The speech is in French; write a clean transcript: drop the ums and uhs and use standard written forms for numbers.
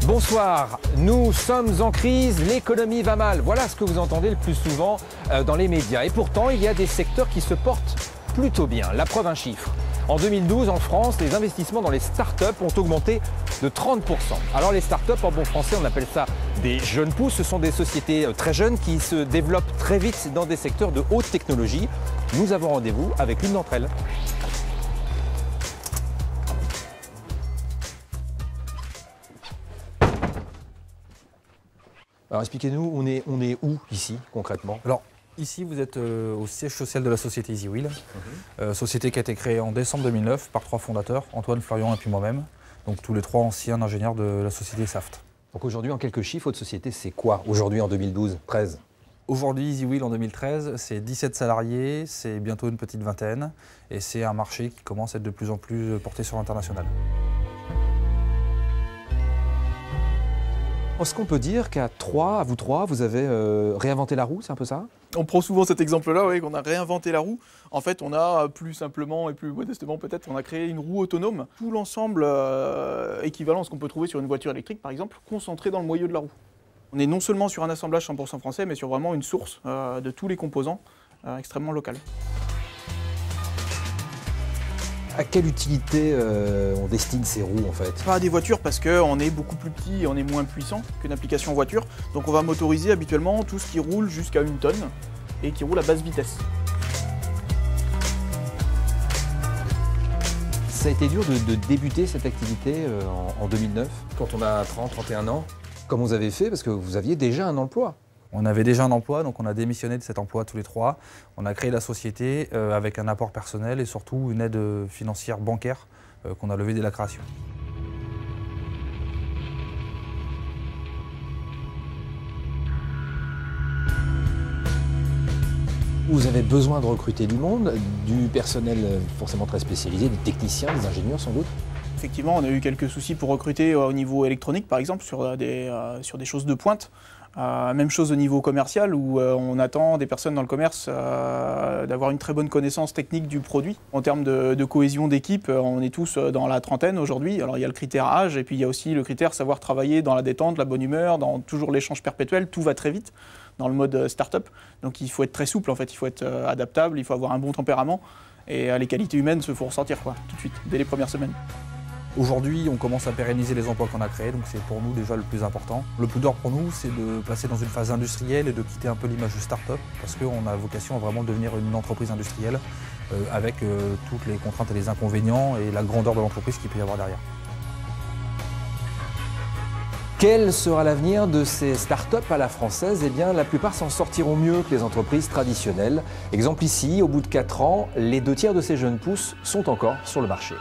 Bonsoir, nous sommes en crise, l'économie va mal. Voilà ce que vous entendez le plus souvent dans les médias. Et pourtant, il y a des secteurs qui se portent plutôt bien. La preuve, un chiffre. En 2012, en France, les investissements dans les startups ont augmenté de 30%. Alors les startups, en bon français, on appelle ça des jeunes pousses. Ce sont des sociétés très jeunes qui se développent très vite dans des secteurs de haute technologie. Nous avons rendez-vous avec l'une d'entre elles. Alors expliquez-nous, on est où ici concrètement? Alors ici vous êtes au siège social de la société EasyWheel, société qui a été créée en décembre 2009 par 3 fondateurs, Antoine, Florian et puis moi-même, donc tous les 3 anciens ingénieurs de la société Saft. Donc aujourd'hui en quelques chiffres, votre société c'est quoi aujourd'hui en 2012, 13? Aujourd'hui EasyWheel en 2013 c'est 17 salariés, c'est bientôt une petite vingtaine et c'est un marché qui commence à être de plus en plus porté sur l'international. Est-ce qu'on peut dire qu'à vous trois, vous avez réinventé la roue, c'est un peu ça? On prend souvent cet exemple-là, oui, qu'on a réinventé la roue. En fait, on a plus simplement et plus modestement peut-être, on a créé une roue autonome. Tout l'ensemble équivalent à ce qu'on peut trouver sur une voiture électrique, par exemple, concentré dans le moyeu de la roue. On est non seulement sur un assemblage 100% français, mais sur vraiment une source de tous les composants extrêmement locale. À quelle utilité on destine ces roues en fait? Pas à des voitures parce qu'on est beaucoup plus petit et on est moins puissant qu'une application voiture. Donc on va motoriser habituellement tout ce qui roule jusqu'à 1 tonne et qui roule à basse vitesse. Ça a été dur de débuter cette activité en 2009, quand on a 30, 31 ans, comme vous avez fait, parce que vous aviez déjà un emploi. On avait déjà un emploi, donc on a démissionné de cet emploi tous les 3. On a créé la société avec un apport personnel et surtout une aide financière bancaire qu'on a levée dès la création. Vous avez besoin de recruter du monde, du personnel forcément très spécialisé, des techniciens, des ingénieurs sans doute. Effectivement, on a eu quelques soucis pour recruter au niveau électronique, par exemple, sur des choses de pointe. Même chose au niveau commercial où on attend des personnes dans le commerce d'avoir une très bonne connaissance technique du produit. En termes de cohésion d'équipe, on est tous dans la trentaine aujourd'hui. Alors il y a le critère âge et puis il y a aussi le critère savoir travailler dans la détente, la bonne humeur, dans toujours l'échange perpétuel. Tout va très vite dans le mode start-up. Donc il faut être très souple en fait, il faut être adaptable, il faut avoir un bon tempérament et les qualités humaines se font ressentir tout de suite, dès les premières semaines. Aujourd'hui, on commence à pérenniser les emplois qu'on a créés, donc c'est pour nous déjà le plus important. Le plus dur pour nous, c'est de passer dans une phase industrielle et de quitter un peu l'image de start-up, parce qu'on a vocation à vraiment devenir une entreprise industrielle avec toutes les contraintes et les inconvénients et la grandeur de l'entreprise qu'il peut y avoir derrière. Quel sera l'avenir de ces startups à la française? Eh bien, la plupart s'en sortiront mieux que les entreprises traditionnelles. Exemple ici, au bout de 4 ans, les 2 tiers de ces jeunes pousses sont encore sur le marché.